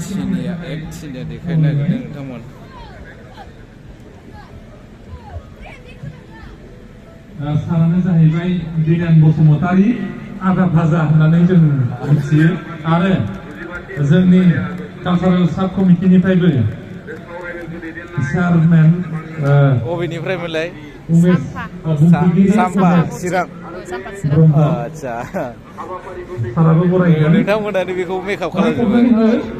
एक्टिनिया देखायनो नागिरदों नोंथांमोन सारानो जाहैबाय दिनेन बसुमतारी आगा भाजा होननानै जों मिथियो आरो जोंनि कालचारेल साब कमिटिनिफ्रायबो चेयारमेन बबेनिफ्रायमोनलाय साम्पा चिरां आच्छा नोंथांमोनानो बेखौ मेकआप खालामजोबो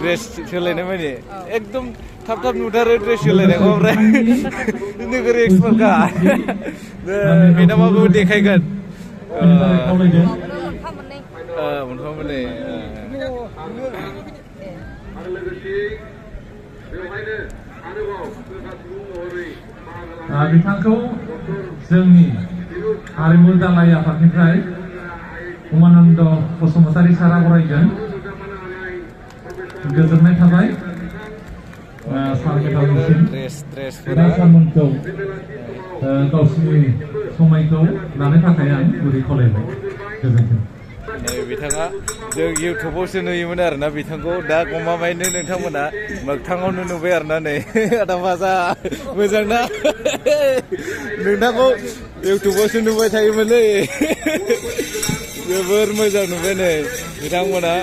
ड्रेस सोलायनाय माने एकदम थाब थाब नुथारो ड्रेस सोलायनायखौ ओमफ्राय नोगोर एक्सपार्टखा मेदामाबो देखायगोन मोनफा मोननै बिथांखौ जोंनि हारिमु दालाय आफादनिफ्राय उमानन्द बसुमतारी सारा बरायगोन गोजोननाय थाबाय सारमोनसिम सारमोनखौ गावसिनि समायखौ लानो थाखाय आं गुरै खावलायबाय गोजोन्थों बिथाङा जों इउटुबावसो नुयोमोन आरोना बिथांखौ दा गमामायैनो नोंथांमोना मोगथाङावनो नुबाय आरोना नै आदा भाजा मोजां ना नोंथांखौ इउटुबावसो नुबाय थायोमोनलै जोबोर मोजां नुबाय नै बिथांमोना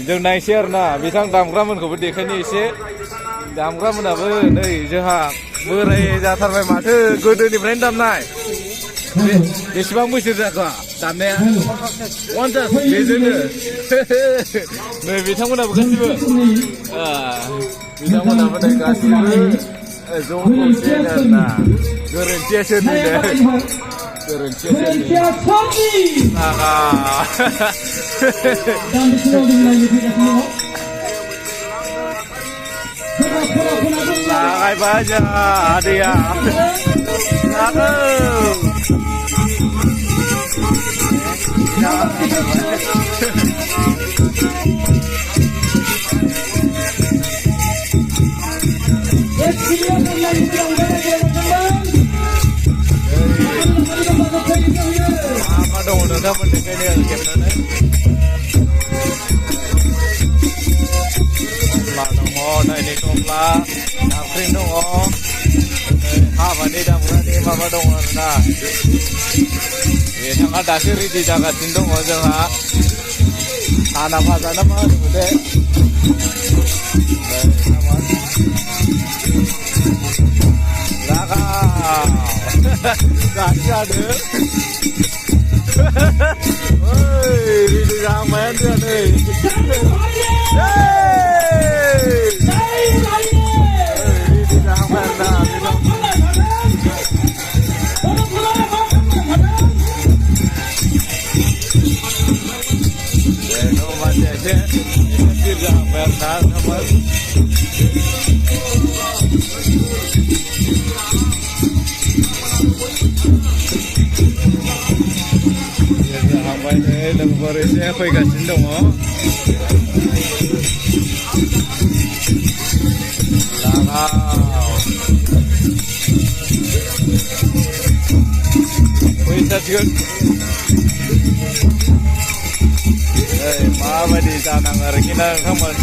जों नायसै आरोना बिथां दामग्रामोनखौबो देखायनो एसे दामग्रामोनाबो नै जोंहा बोराय जाथारबाय माथो गोदोनिफ्रायनो दामनाय बेसेबां बोसोर जाखो दामनाया 50 बेजोंनो नै बिथांमोनाबो गासिबो बिथांमोनाबो नै गासिबो ज' खौसे आरोना गोरोन्थिया सोरनि गोरोन्थिया सोरनि लागायबाय जोंहा आदैया apa dong udah mendekat dia gimana lah dong nah ini kopla nakrin dong apa nih dapur nih apa dong nah ini ada siri di jaga tindong aja lah anak apa nama udah kasih ada ini jangan main dia nih ini jangan main dah no masih aja ini jangan main dah sama लोगोफोरजों फैगासिनो दङ फैथारसिगोन माबायदि जानाङो आरोखि ना नोंथांमोन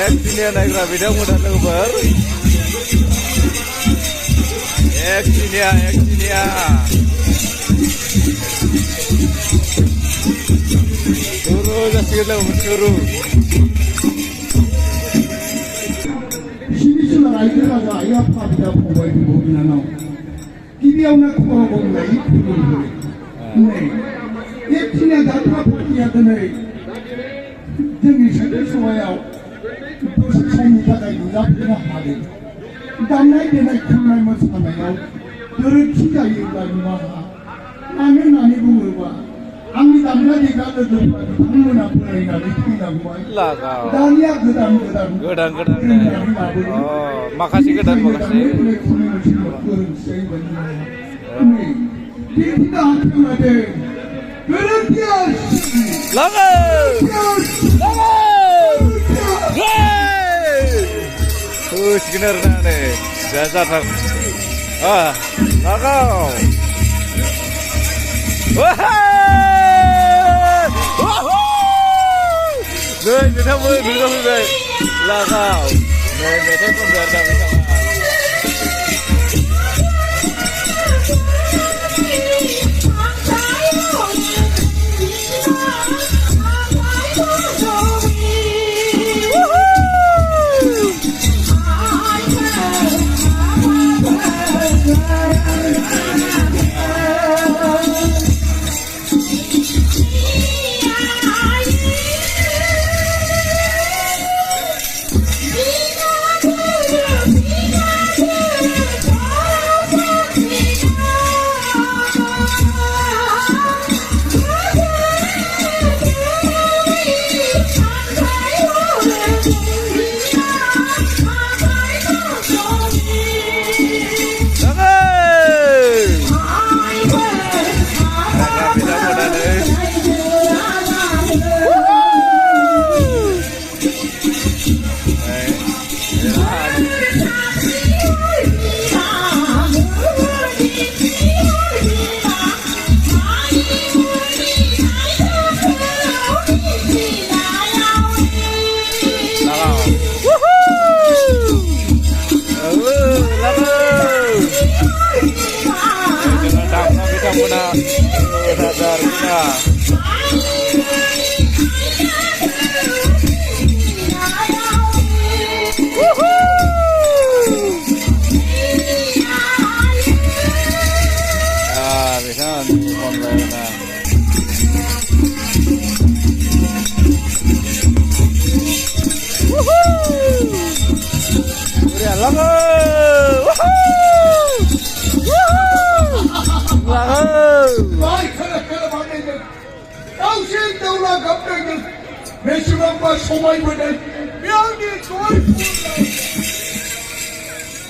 Ektinia naik rapidah mudah lebar. Ektinia. Turu jasir lah turu. Sini sudah lagi ada ayat pada pokok ibu bina nau. Kini awak pokok lagi pukul. Nih, ektinia datang pukul ada nih. Jangan sedih semua. समनि थाखाय नुजाफैनो हादों दामनाय देनाय खननाय मोसानायाव गोरोन्थि जायोब्ला निमाहा 고단이 가는 놈은 방문 앞으로 인하여 튀긴다고 라가 고단이야 고단 그단 마카시 그단 마카시 비피가 한평하되 그렇게야 라가 sebenarnya dasar lakau wah kita mulai dulu lakau mereka pun datang ke sana 매시간과 소마이보는 명이 좋을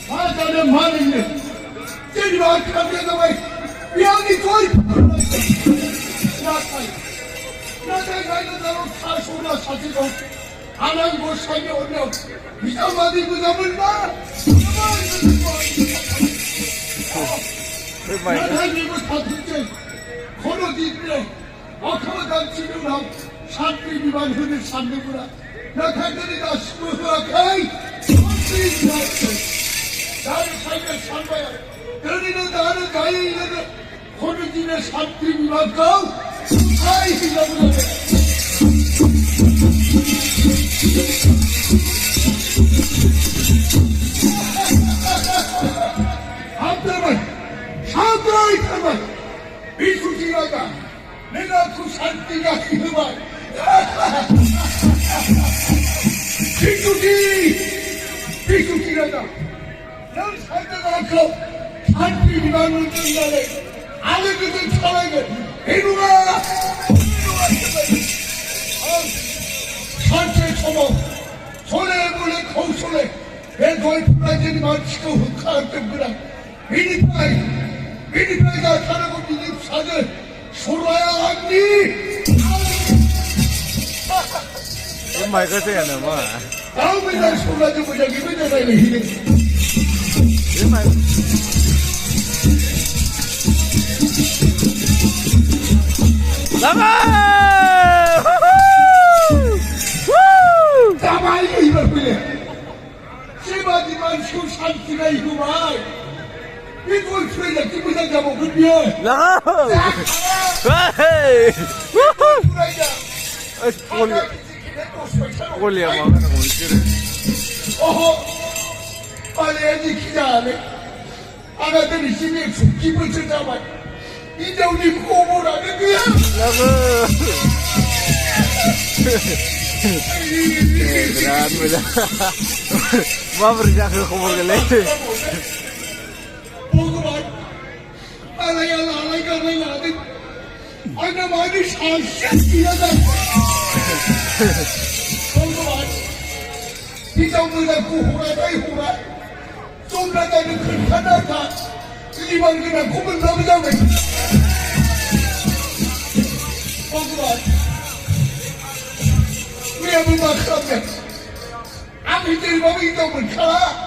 하자는 말이네 때리와 감정과 명이 좋을 나가 나로 사소나 사지도 안 하고 살이 오면 이상하게 그잡을 나 나가지고 다 듣지 걸어지네 아까보다 지금 산비비만 흔을 삼는구나. 나 간절히 다 스무하게 나를 살면 살봐야 너희는 나는 나의 이래는 호르진의 산비비만 가우 아이라고 함대만 있다만 미수지가가 내가 그 산비가 그만 비수기라다 넌 살다가 그 산비비만 웃는 날에 아는 그들 차라게 이루가 산채 초목 손에 물에 거울손에 내 거의 불안전이 마치고 흑화한 거라 미니파이가 사라고 미니 사들 소라야 왔니 Mày có tiền rồi mà. Tao bây giờ xuống ra cho bây giờ cái này là gì? Thế mày Lắm ơi! Tao ai gì mà bây giờ? Sẽ mà đi mà xuống sân thì này không ai? Cái tôi thuê là cái bây giờ ra một cái bia. Lắm! Olha, mano, como tira. Olha, ele que dá, né? Agora tem que me que você tá mais. Então de como lá, né? Berat beda. Mau berjak ke kubur gele. Pokoknya, alay kan lagi. 아나 많이 사실이야다. 정말 비정부가 구호라다 이호라. 쏜다다는 큰하나다. 이만 그냥 꿈을 넘어가고. 정말 왜 아무 말 하면 아무들 보면 이동을 가라.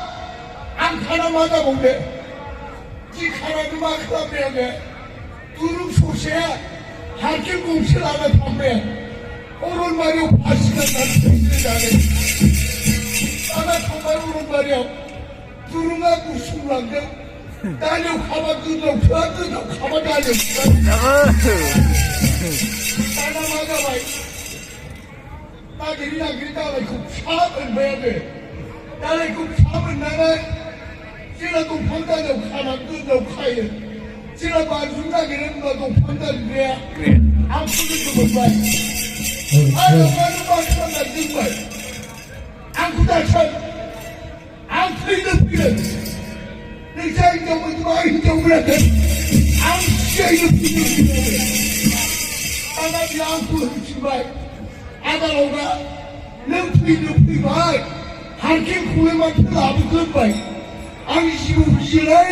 안 하나마다 보네. 이 하나도 막 하면 두릅 소시에 할게 공실 안에 판매 오른말이요 바시가 난생기다네. 나나 정말 오른말이요 두릅아 무슨 말인데 나는 가만 뜯어 뜯어 가만 다녀. 나나 맞아봐. 나들이나 그러다가 그 사업을 해야 돼. 나는 그 사업을 나는 지나도 판단하고 하나 뜯어 가야. 지나 반순간에는 너도 판단을 그래. 아프지도 못 봐. 아유 나는 막판다 정말. 아프다 참. 아프이는 피는. 내 자인정은 많이 정말한테. 아프이는 피는. 아나비 아프는 정말. 아다로가 lem피는 피발. 할게 구해만 필요하면 그만. 안심을 지라이.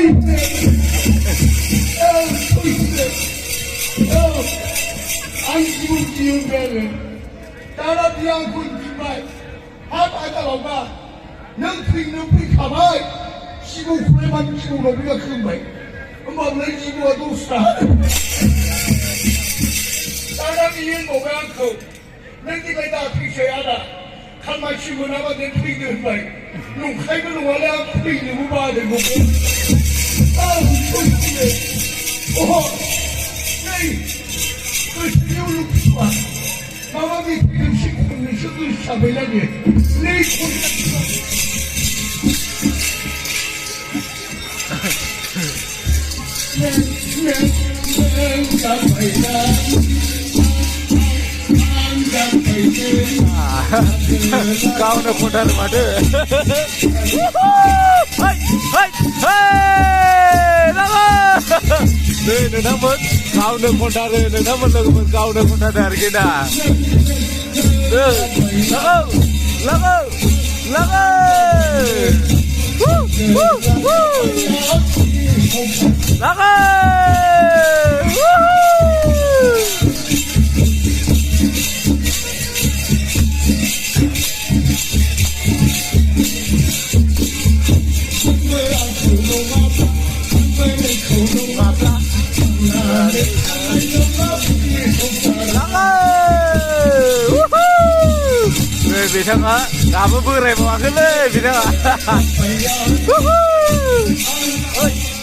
안심을 지은 배는 따라 비앙고 있지만 하다가 능피 가봐이 시고 구해만 시고 너비가 큰바이 엄마는 지구와 도스라 따라 비엔 뭐가 않고 능기가 다 피셔야 하다 칼만 치고 나가 내 피는 바이 농카이는 원래 안 피는 거 봐야 되고 아우 소리네 오호, 네, 그 세계로 좋아. 마마미 지금 식품을 쓰고 잡으려니 네 손이 Kau nak kodar mana? Hai, hai, hai, lama. Nih, nampak kau nak kodar, nampak kau nak kodar dari kita. Lama, lama. Lama. Vì thằng á, làm một bữa này màขึ้นเลยvì thằng á, ơi,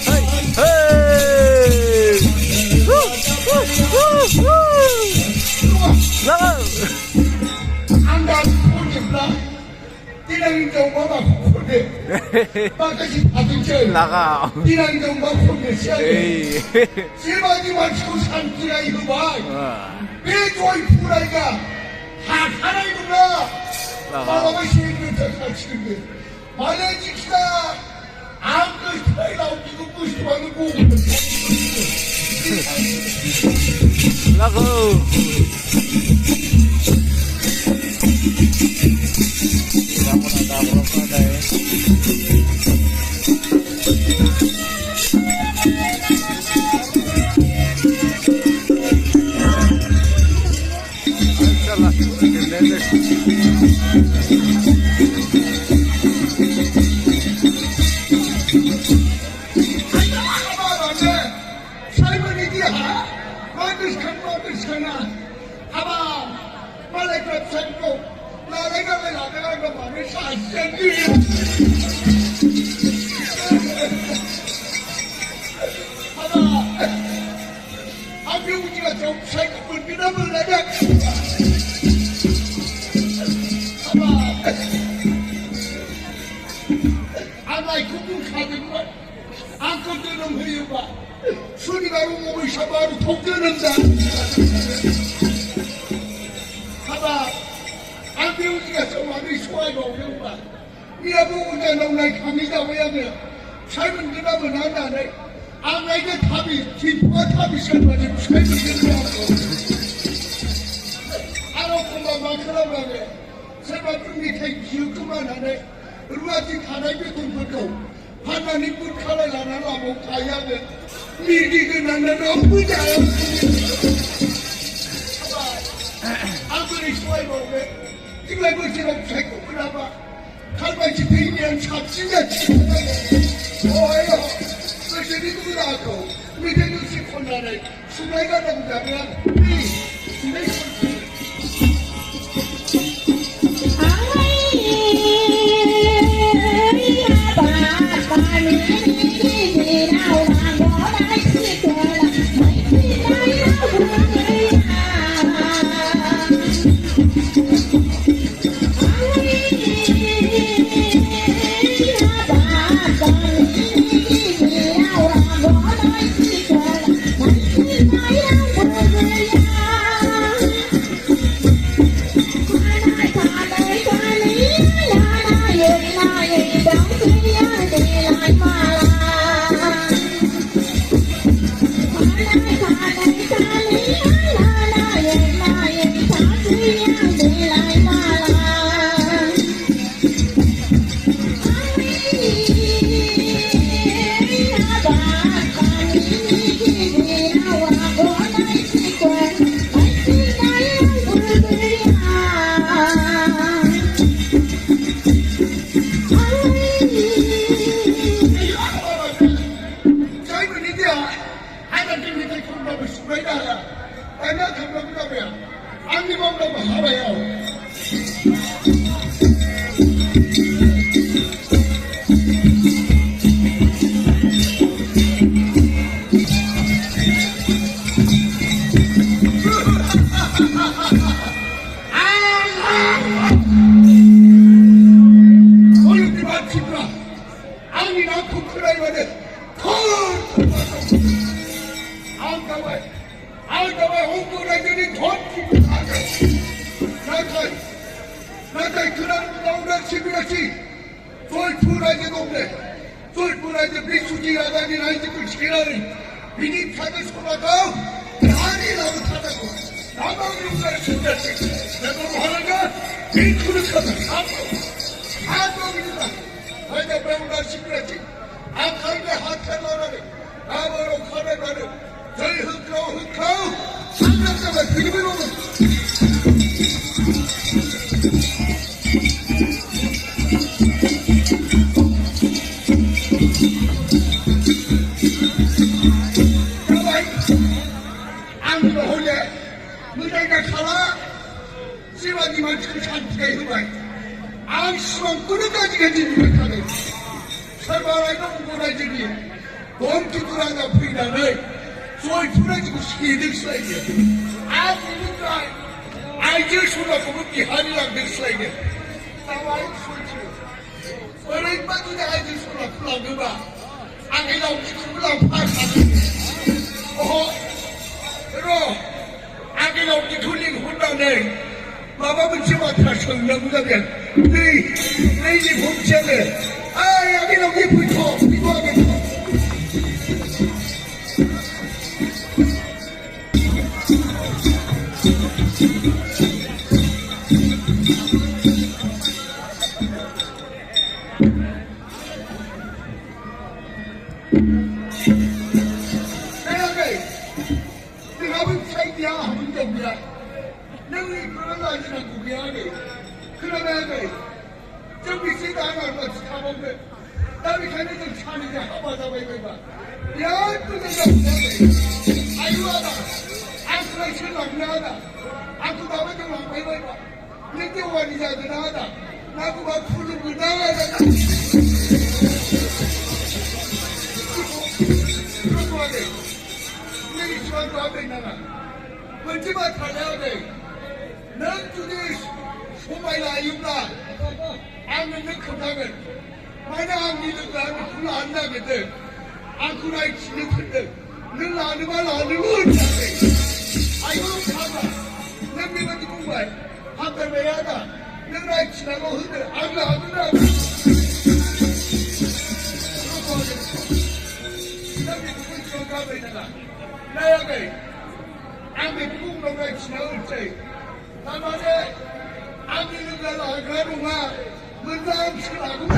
ơi, ơi, lắm, ăn đàn không kịp lắm, đi đang trong có mà không được, ba cái gì phải chơi, lắm, đi đang trong có không được chơi, chỉ mà đi mà chịu sản chỉ là 이거 봐, 왜 저희 부라이가 다 살아있구나. 마음의 시행을 펼치는데 만약 지키다 아무것도 차이 나오지도 무엇이 많은 거 lagu. 소리가 몸을 샤바로 독겨낸다. 봐봐, 안 배우지가 정말 소화가 어려운다. 이라고 혼자 너무나 강의다 왜야 돼? 삶은 그나마 난다네. 아내게 답이 기포가 답이 설마지 최고였고 알아보면 막그러면 제발 끝밑에 기억만 하네 루아지 가나이 배통부터 하나님 불칼을 안 하려고 가야 돼 미리가 나는 없구나요 아무리 좋아해보면 이걸 그처럼 되고 그나마 칼바지 베이면 잡지가 치고나요 뭐예요 그래서 미국을 나왔고 미국을 시콘나네 수배가 된다면 내 손 프로그램 지나올 때 나만의 아기는 가라 그러나 문장 치라고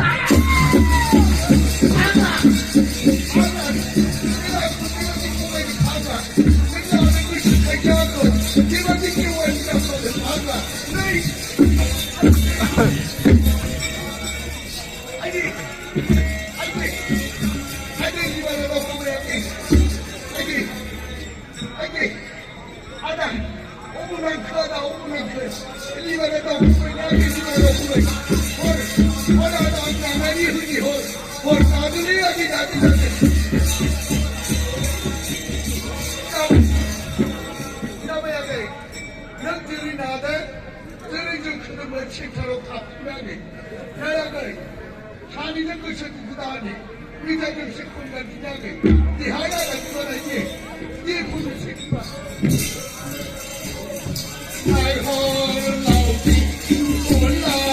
한이는 것이 그다음에 위대한 식품과 기장에 이 하나가 그거는 이게 무슨 새끼가 아이고 나오지 몰라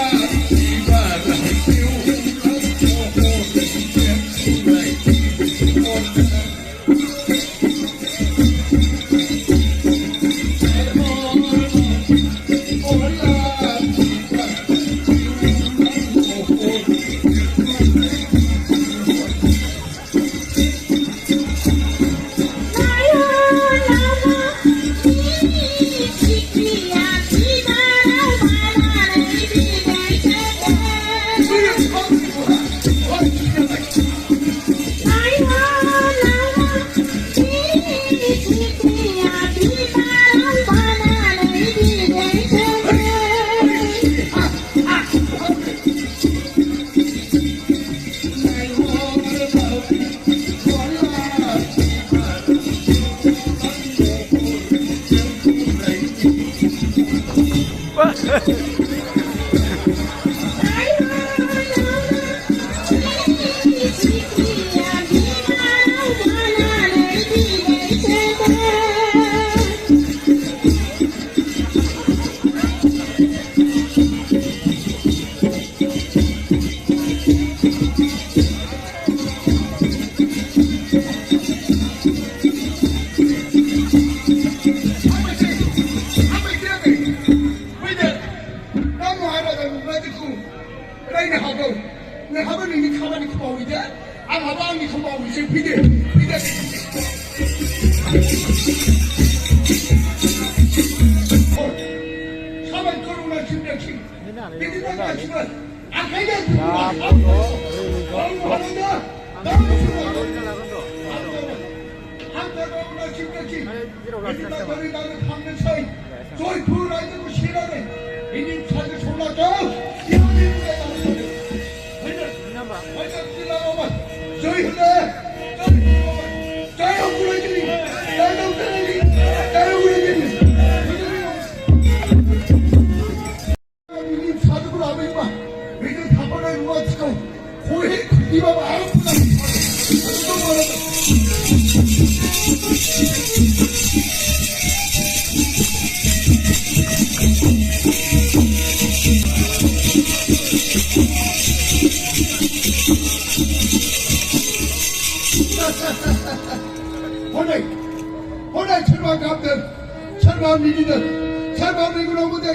오늘 철마 감들, 철마 미리들, 철마 미구나 부대,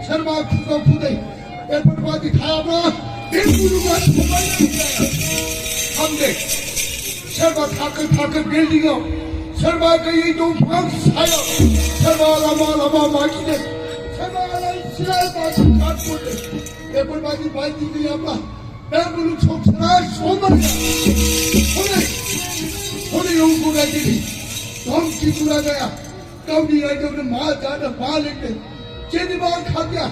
철마 구성 부대, 애플바디 다아브라, 맹구루가 정말 감대, 철마 타클 빌딩어, 철마 그 이동 방사요, 철마 라마 마기네, 철마 라이시라 바디 갖고네, 애플바디 바디 야마, 맹구루 총차라 소마야, 오늘 연구가들이 덤기 구라가야 까우리가 저는 마자는 말인데 제니만 가냐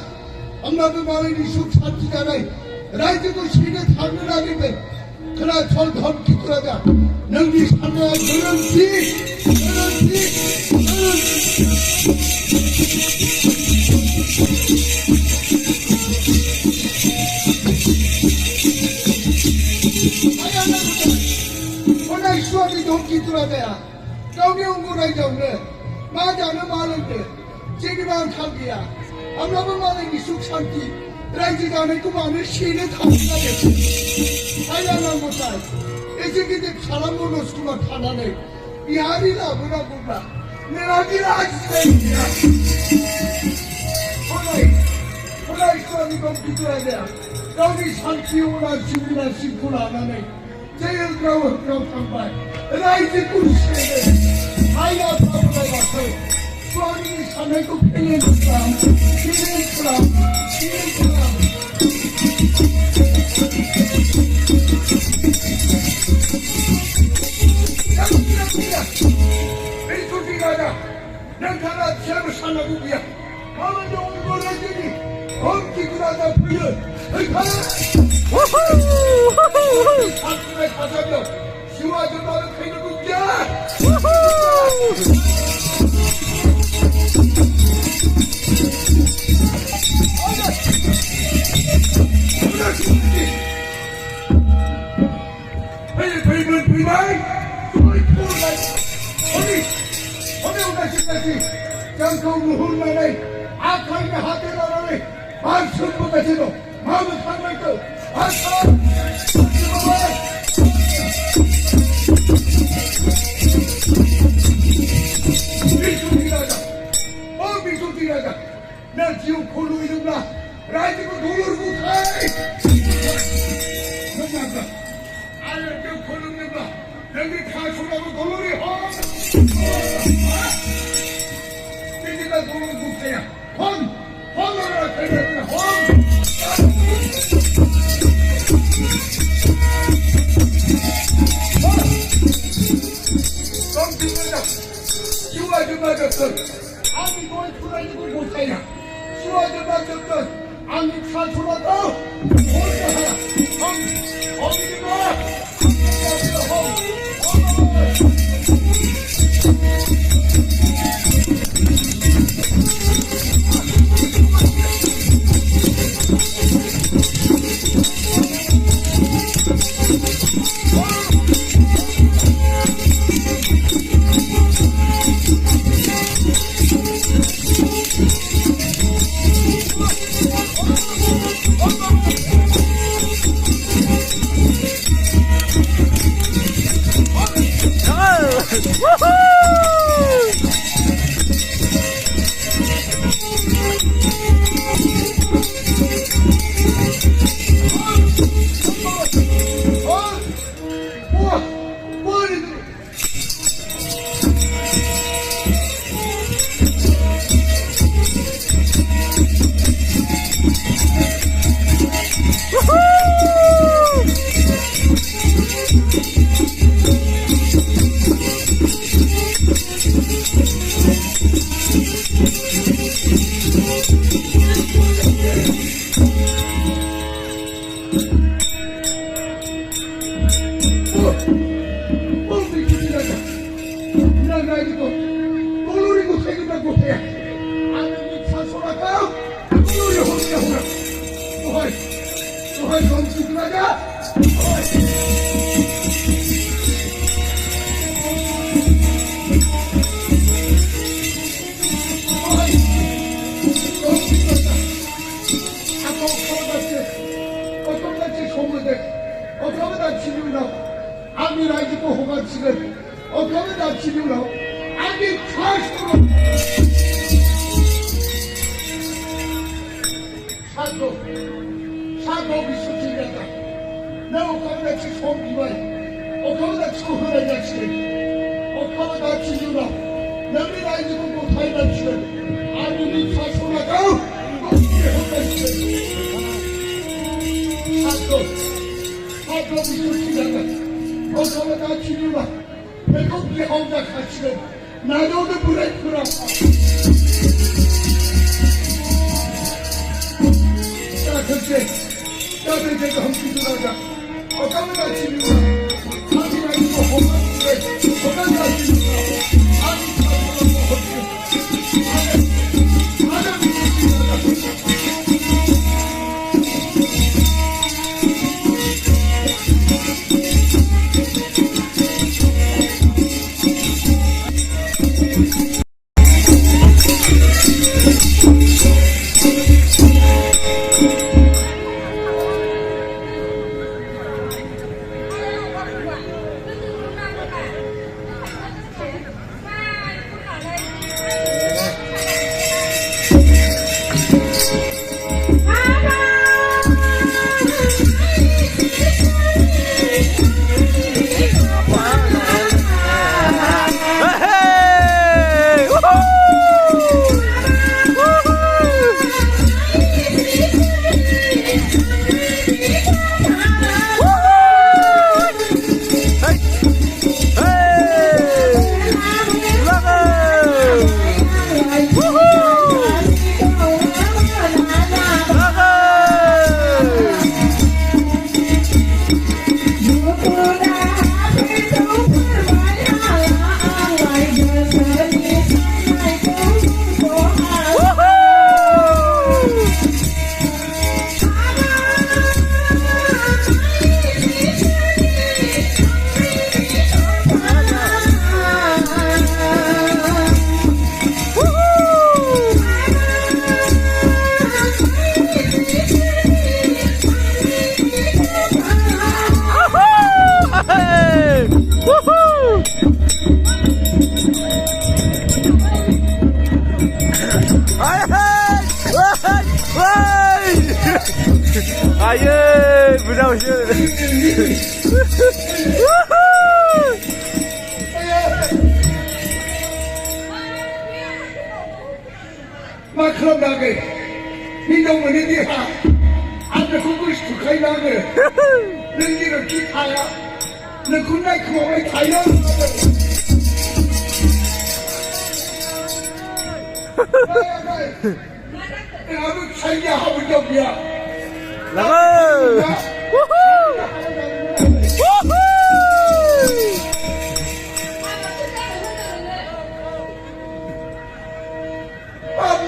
엄마도 말이니 쑥 참지잖아 라이트도 시내 당연하겠네 그러나 저 덤기 구라가 능기 삼아 그런지 오늘 수업이 덤기 구라가야 까우리가 마자는 말인데 제니만 가냐 엄마도 말이니 쑥 참지 라이트도 안 했고 마음에 시내 당연하겠지 하야만 못할 이 새끼들 사람 보고 수만 가난해 이 아리라 뭐라 몰라 내가 아직이야. 호라이 수학이건 믿어야 돼. 여기 산지오나 지구나 심구나 나네. 제일 그라운 상발. 라이트 꾸시네. 아이가 바보가 가서 수학이 산에도 팽이는 사람, 기는 사람, 기는 사람. 나가 제로 산나국이야. 가만 좀 놀아주니 엄기구나다 불려. 가라. 산중에 가자며 시와도 나는 되는군요. 장성을 훌만해 악하게 하더라라네 만천부까지도 마음은 상말도 아싸 미소리라자 미소리라자 나 지금 골로 이른다 라이즈고 놀러를 못해 너무한다 알려줘 골로는다 여기 가수라고 놀러리 내가 도는 국제야. 헌어라 대단해. 덤빈다. 시와주 맞았던 아니 너의 투라이고 못해야. 시와주 맞았던 아니 사수라도 못해야. 어디지 마. 아예 무자오시 막 그럼 나게 민정문이 니가 앞에 구글 스투카이 나게 능기를 기타야 능 군나이 그거에 다이나 아무 차이야 하고 여기야 나가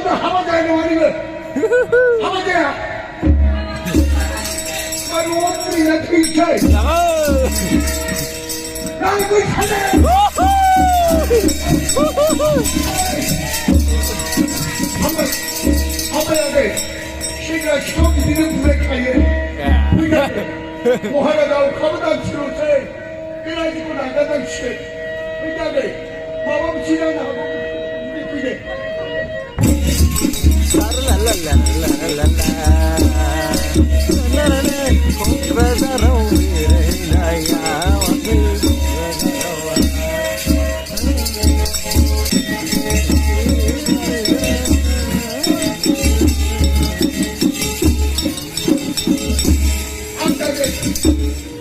나 하마자야 말이거 하마자야 아니 원뿔이나 트위터에 나가 나는 그 사내 한번 돼 시가 처음 니는 브레이크에 뭐 하나 나오고 가보다 치료세 이래지고 나가다 치료 그다음에 마법 지나가고 그게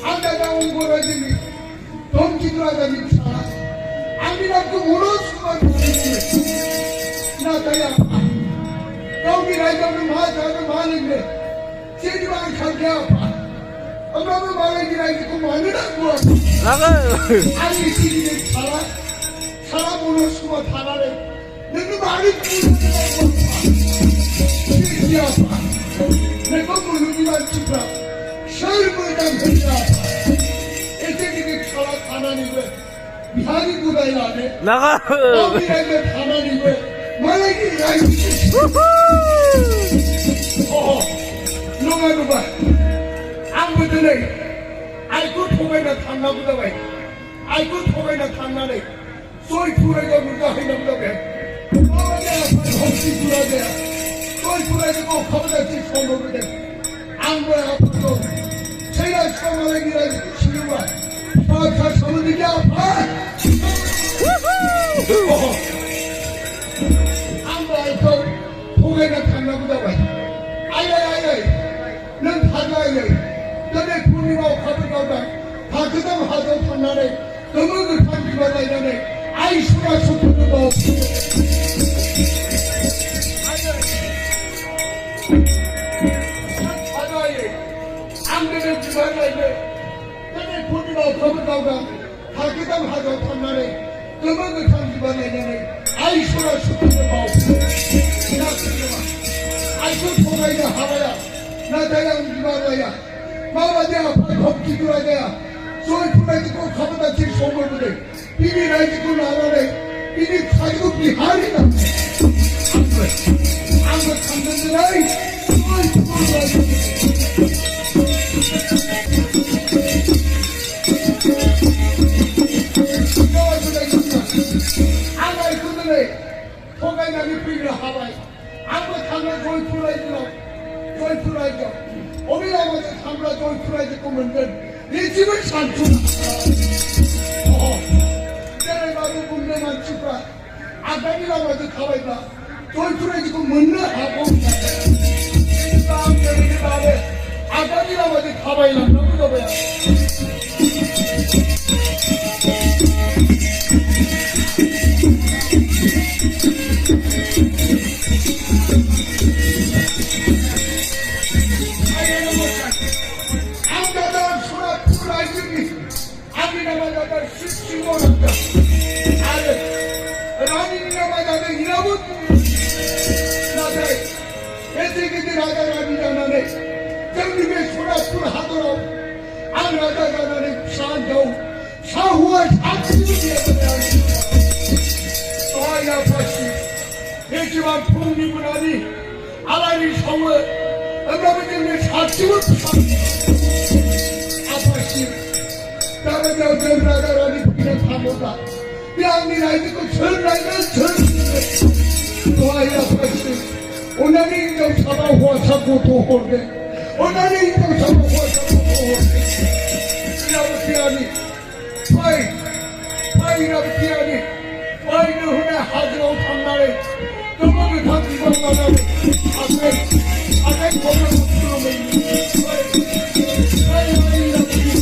안다가 온 거라지니 던지더라자니 살아 아니라 그 오로수만 보이지 나다야 여기 라이저는 마자는 많은데 제지만 갈게 아파 엄마는 말하기라 지고 마누라고 나가 아니 시리는 살아 사람 오로수만 달아래 너는 말이 부르는 시리 아파 내가 모르기만 찍라 설물단 회사 애들이 살아 가난이고 미하리구나 이라네 나가 여기라도 가난이고 말하기 라이지 너가 아무튼에 아이고 통에나 탕나보다 왜 아이고 통에나 탕나네 소이 풀어가 물가 해나보다 왜 어디야 혹시 불어야 소이 풀어가지고 가보다지 손으로돼 안보야 아프고 제가 처음에기라지고 지금은 다 서는데 아파 안보야 통에나 탕나보다 왜 아야야야 넌 다가야 너네 군이라고 가져가다 다 그다음 하도 판나네 너무 그 판기마다 이러네 아이 수가 속도도 없고 안 되는 기마다 이래 너네 군이라고 가져가다 다 그다음 하도 판나네 너무 그 판기마다 이러네 아이 수가 속도도 없고 아이고 통화이야 하와야 나 대양 기마다야 마마대야 법기들어야 소이 풀어지고 가보다 질 소물부대 비비 라이지고 나라네 비비 가지고 비하리다 안거 참는드라이 소이 풀어지고 안가이 그들에 통화이나니 비비라 하와이 안거 참는 소이 풀어지고 어미라마저 참라 저기 풀어야지 꼬면은 이 집을 산투나 때를 봐도 문제만 치프라 아까이라마저 가와있다 저기 풀어야지 꼬면은 하고 다음에 다음에 아까이라마저 가와있다 너무도 뭐야 사후와 아야 다시 내지만 풍림은 아니 아라니 성을 엄마버지는 사집을 아파시 다른 여자들 나가라니 그냥 다보다 양미나 듣고 전라이는 전또 아야 다시 오늘이 인정 사바 화사고 도홀게 오늘이 또 잡고 이라고 피하니 파이라고 피하니 파이는 흔해 하지로 장난에 너무도 던지고 나가니 아멘 보면 들어오면 파이라고 피하니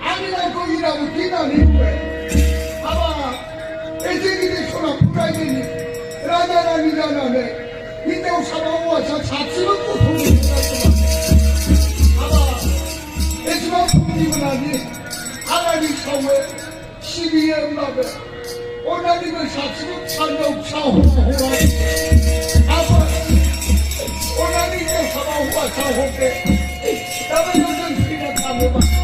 아니나 거기라고 기다리는 거야. 아마 애들이 소나 불안이니 라자라니라네 이때ው 사망와서 자치는 고통을 받았지만 아마 애지만 풍기고 나니 하나님 사후에 12의 음악에 오나님을 자치는 찬동 사호호라 아마 오나님의 사망과 사호께 남의 여전 피가 타고만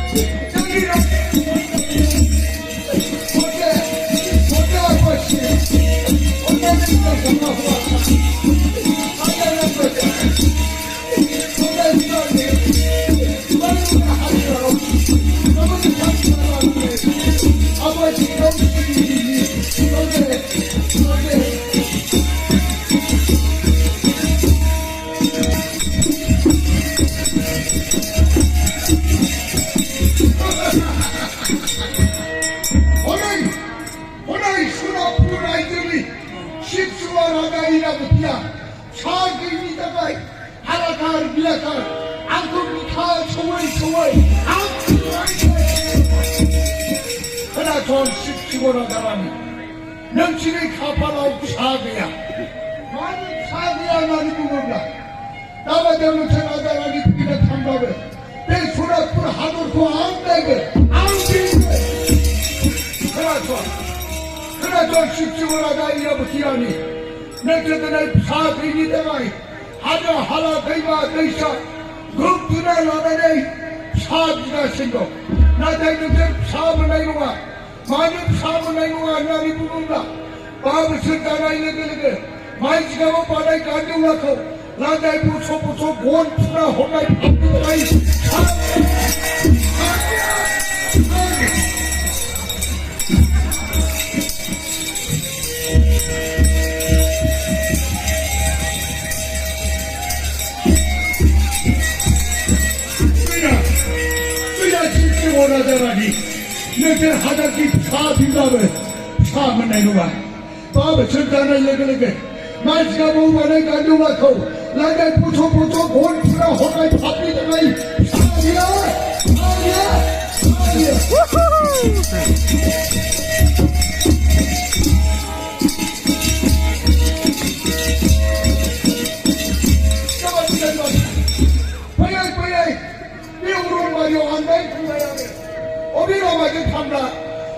하나 돈 10주고나 나가니 명칭이 카파라고 사대야 많은 사대야 나니 부모가 나가자면 전화다라니 그기나 탐방에 내 소라풀 하도록 안 되게 안 되게 하나 돈 10주고나 나이라고 기라니 내게들 사대니 대가이 하자 하라 대가 대사 극두나 나다네 사비가 생겨 나다이는 사업을 나이고가 많은 사업을 나이고가 나니 부분가 마음을 쓴다나 이래들에게 많이 지가고 바다에 간데 올라서 나다이 부서 본 푸나 혼나이 밥들어가이 원하자라니 너들 하다기 사빈다면 사면 내놓아 바보 천단을 내게 말지가 보고는 가져와서 나가 부서 본 푸나 혼나이 밥들어가이 사비야 어디가 맞은 탐라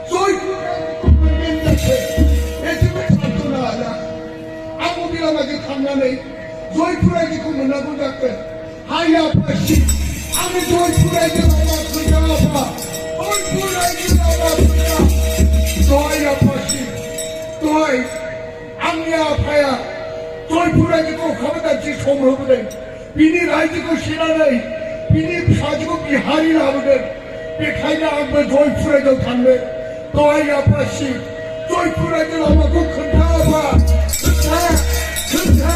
소이쿠라는 애집에 잡고 나와라 아무비가 맞은 탐라네 소이쿠라지 꿈을나고 잡고 하야파시 아니 소이쿠라지 나와서 나와봐 소이쿠라지 나와봐 소이야파시 소이 암야파야 소이쿠라지 꼭 가보다지 소물어보네 비니 라이지고 신하네 비니 사지고 비하리라 하거든 비카이나 한번 조이풀에도 갔네 너의 아빠씨 조이풀에도 한번 그 큰타봐 큰타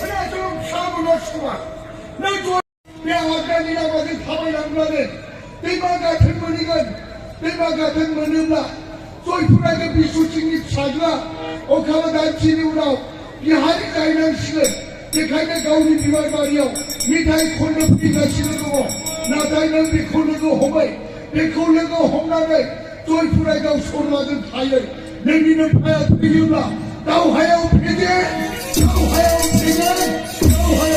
하나 좀 사고 넣었구만 내 아까니라고 하는 답을 남겨내 내맘 같은 분이건 내맘 같은 분이나 조이풀에도 비수직립 사주가 오카와 단치리우라고 비하리 가이는 시는 비카이는 가우니 비말 말이요 미타이 콜로 비가 시는고 나다이는 비콜로도 호메 비콜로도 홈라네 조이풀에도 소르마든 타이어 너희는 파야 되기라 나우하여 되게 나우하여 되게 나우하여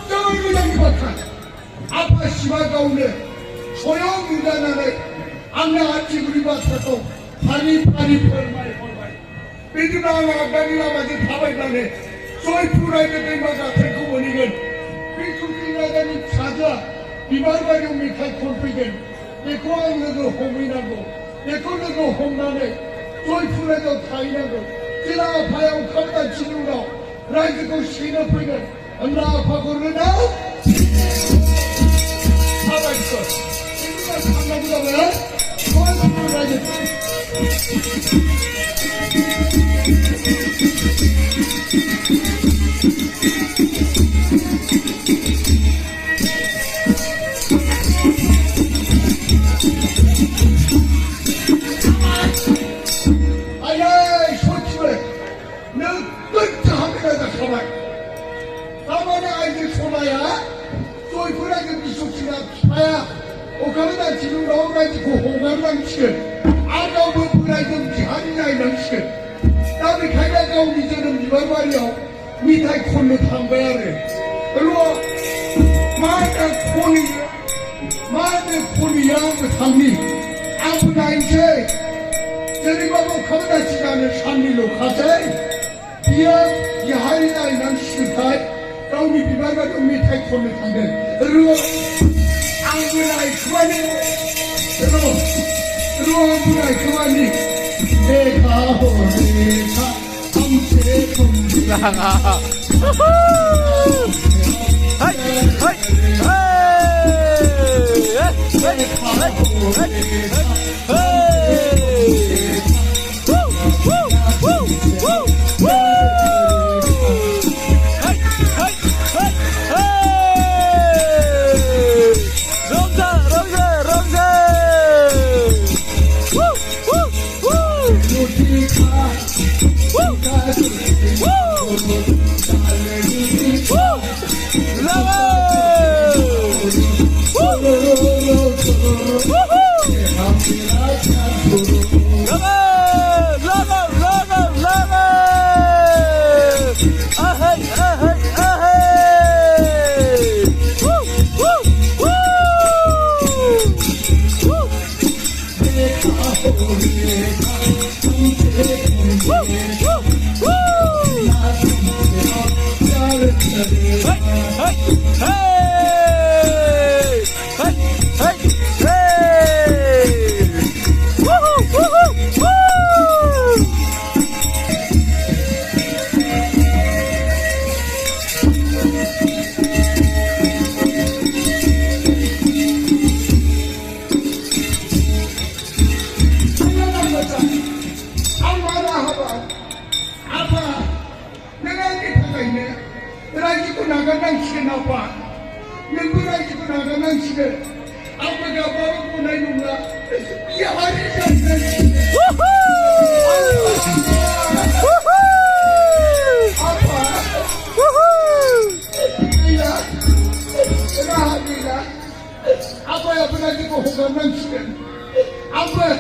정을 바탕 아파 시바 가운데 소형 유단하네 안나 지구리 바탕도 파리 펄마이 베드나와 가리라마지 타바이다네 소이 프라이드 마가 테코보니건 비투기나다니 사자 비바르바리 미탈 콘피겐 에코안너도 호미나고 에코너도 홈나네 소이 프라이드 타이나고 지나 파양 컴다 지누가 라이즈고 시너프이건 안나 파고르나 타바이거 이거 상관없는 소이 프라이드 아야 소치래 너 끈적합니다 소마야 나만의 아이들 소마야 소이프라기 미속시나 파야 오카르다 지금 나오라지 고 호감랑 시간 아까워 브라이드 지한이나이랑 시간 나도 가가가오 미저는 미발 말이야 미타이 콘로 탐바야래 일로와 마대 콘이 양그 탐니 아프다 이제 저리가고 가보다 시간을 산일로 가자이 비야 야하리나이 난 시타이 가오미 비발가도 미타이 콘로 탐대 일로와 안구나이 그만해 일로와 안구나이 그만해 내가 호리사 함께 나가 하이 하이 아빠야 그래가지고 호감난 시간 아빠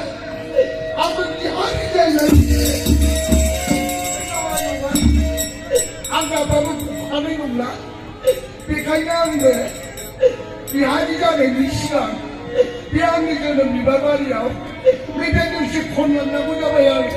아버지 하리잖아 아까 밥은 하는 건가 비가이나는데 비하기전에 이 시간 비하기 전에 미발발이야 미대들씩 콘난다고 잡아야 해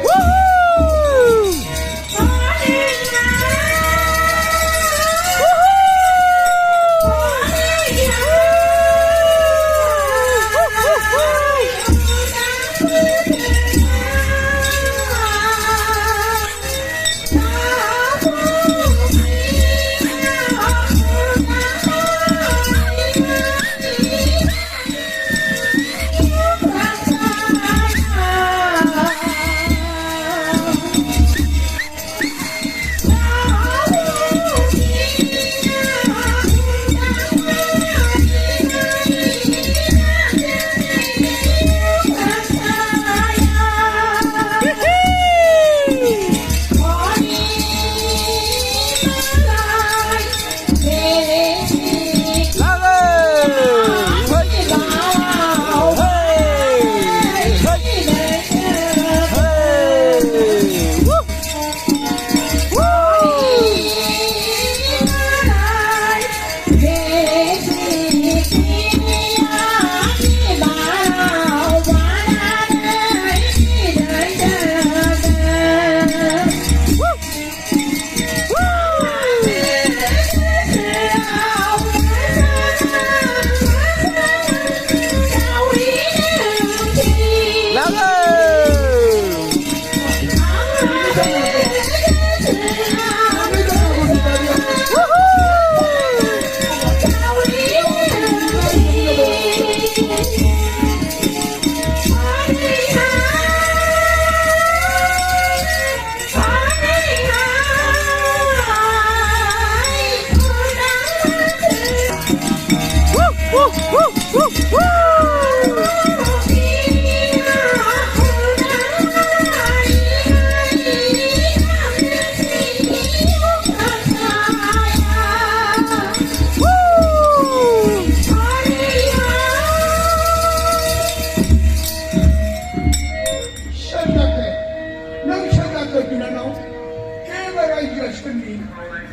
천리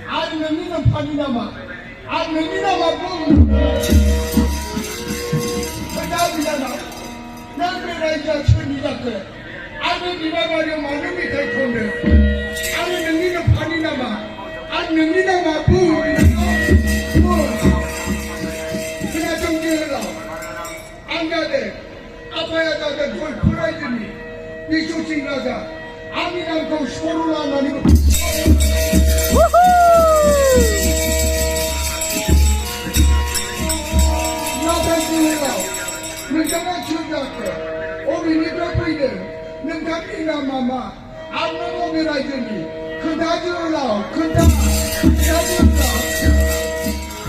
안 능이는 판이나마 안 능이나마 뽕 그다음이잖아 남배가 이제 천리자께 안 능이나마려 많은 밑에 건데 안 능이는 판이나마 안 능이나마 뽕 그냥 정리해라 안 가대 아파야 가대 그걸 풀어야지니 이 조직 나자 아니랑 그 소를 안 하니까 나사지내가 능장한 준다께 오미니까 보이네 능장이나 마마 안 넘어오면 하더니 그다 지어라 그다 지어라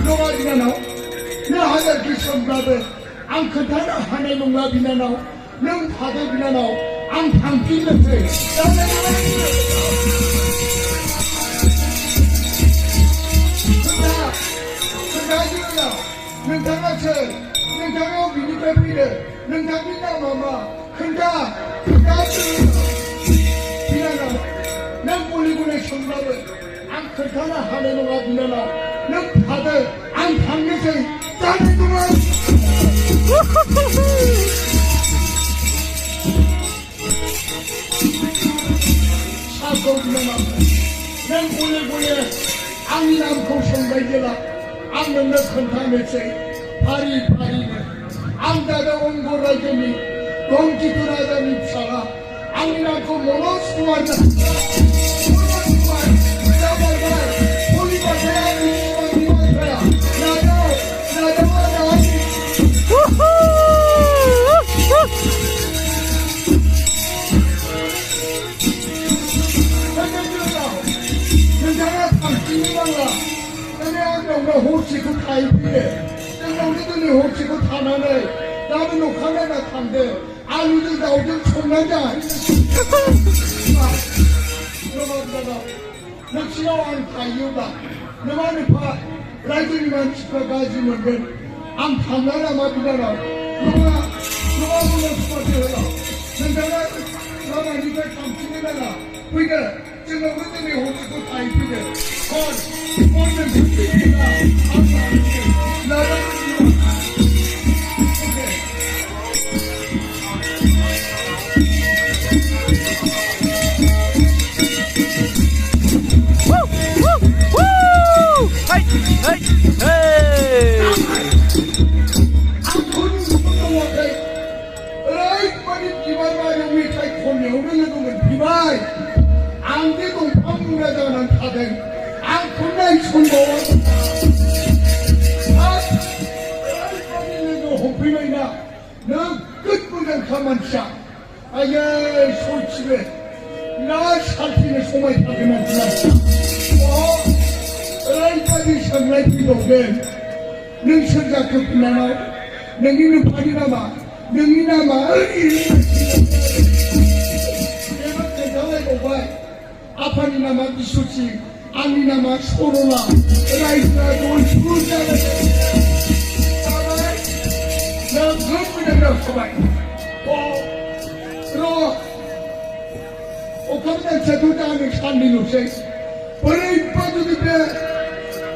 너가 지나나 너 하늘 기성가be 안 그다나 하늘 농가 비나나 능 바다 비나나 안 방귀는데 그다지어라 능장아처 능장아 오미니까 보이네 능장이나 마마 그다 지어라 비나나 난 볼리군의 성가be 안 그다나 하늘 농가 비나나 능 바다 안 방귀서 짜는 동안 사고비나마 난 볼리군의 앙이남 고성가이제라 앙는 너 컨타메세 파리네 앙다다 온고라이제니 동기들하다니 차라 앙이남 고 모노스와자 혹시 그 타입이래. 우리들이 혹시 그 타나네. 나는 녹화내나 탄데 아니들 나오든 총나자. 너가 낚시가 왕 타이유다. 너만이 봐. 라이들이만 집어가지면 안 타나나 마비다라. 너가 보면 수고해라. 너가 니들 감추내라. 그러니까 지금 우리들이 혹시 그 타입이래. 오늘 그때가 나는 군나이 손도 홍피나이나 너 끝부장 가만샤 아예 솔직해 나 살피는 소마이 타기만 지났어 어이까지 상라이 피도게 능 선자 급나나 능이는 파리나마 능이나마 내가 대장을 오바이 아파니나마 미소치 아니나마 소로나 라이트나 좋은 주자가 나 그분이라 소바이 그러 오카면 제도자는 산리노세 버레이 빠지는데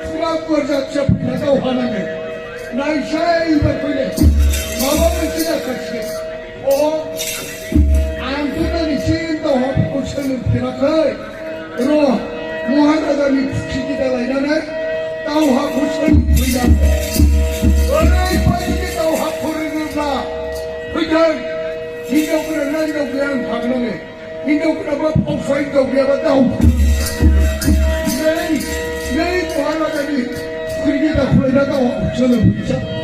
수학거자 접히나가 화나네 나이샤이 바꾸네 마법을 시작하시게 안 되다니 지금도 화폭을 쳐는 피나카이 그러 무한하다니 지기다가 이러네 따오하고 설리다 어레이 빠지게 따오하고를 그런다 그냥 인도그라 난도 그냥 박놈에 인도그라 뭐 폭소인도 그냥 따오 내이 무한하다니 그리게다 후에다 따오하고 저는 부자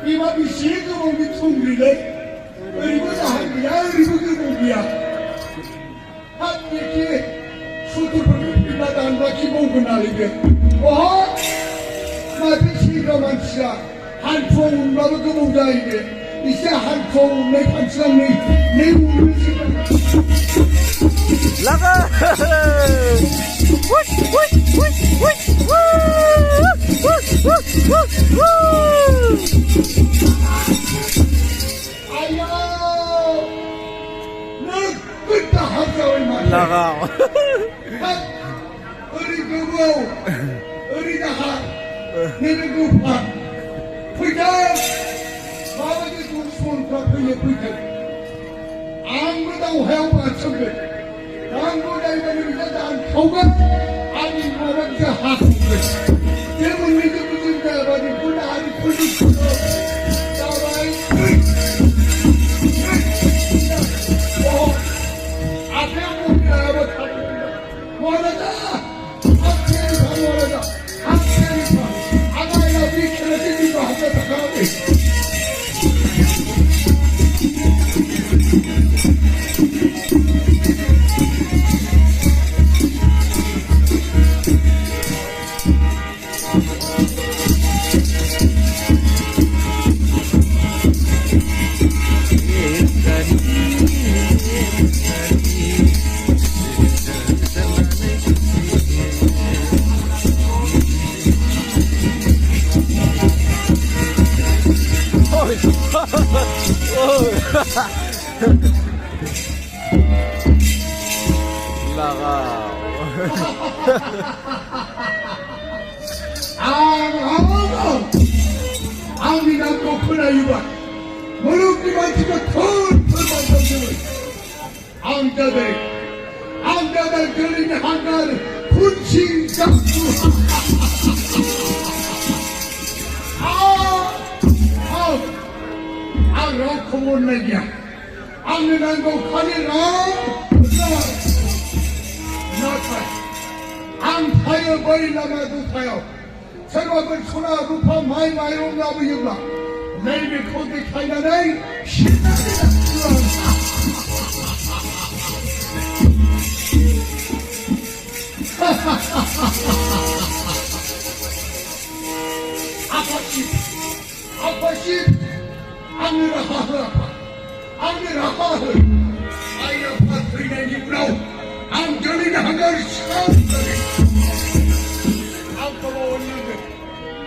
이마비 시그몽이 통리래 그리고자 한비야 그리고 그 공비야 한 이렇게 수두를 비나다 한다 기본군 알리게 나도 시가만 치라 한투어 운바로 그 모자이게 이제 한투어 운내 간치랑 내 운을 시간 나가 어리다가 내는 그 밥 불장 마음에 두손 앞에 불장 아무도 회원과 청글 아무도 이거는 교가 아니 뭐는 그 하고 때문에 무슨 대바리 불 아니 불이 나와이 앞에 보기라고 타는다 뭐라다 앞에 뭐라다 앞에 아가야 비켜지기도 하다 가고 아미가 꼬꾸나 유바 무릎기만 지금 털털만 던지면 암자들 들리는 한가를 군신장수 럭코 못 내기야 암미가 꼬꾸나 암타여 버리나마도 타여 새벽을 소나 루파 마이 온다고 유바 내일의 코드 타이나네 신나게 아파시 아미라 하하 아이아파 트리네니 브라우 암절리나 한가를 시간을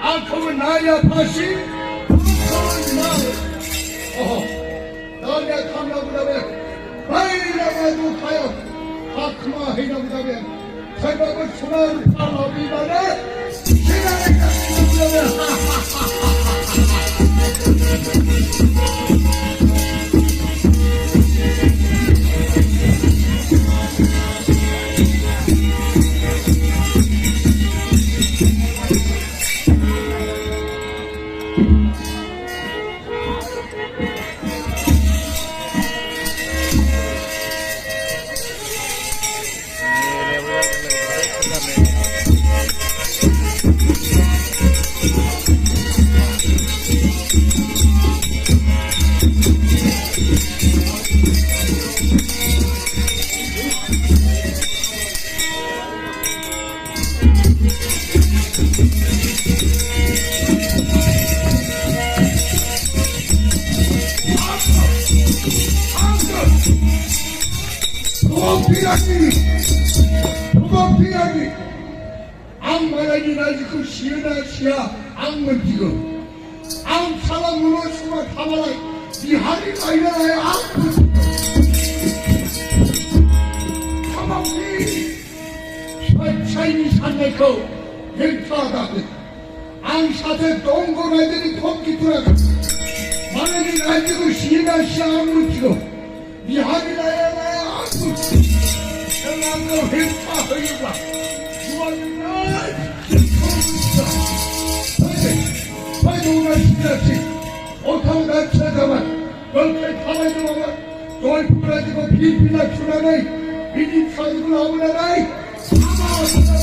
아까면 나야 파시 아까면 나를 너냐 탐나보다면 바이라마도 타요 하크마 해나보다면 새벽을 소나를 파나비다네 시간을 갖는다면 도망피하기 악마라니 나 지금 시에나시야 악문 지금 악사람 무너지마 타마라 이 하리가 일어나야 악문 타마피 차이니 산내코 헬타하다그 악사대 동고나들이 톱기투라가 만약에 나 지금 시에나시야 악문 지금 이 하리가 나야 악문 전남도 헬타하기가 파이도나 시작지 오타고 난 찾아만 넓게 타마이 들어가면 널 뿌려지고 비비나 추나네 비디 차지고 나오나네 사마와 사마와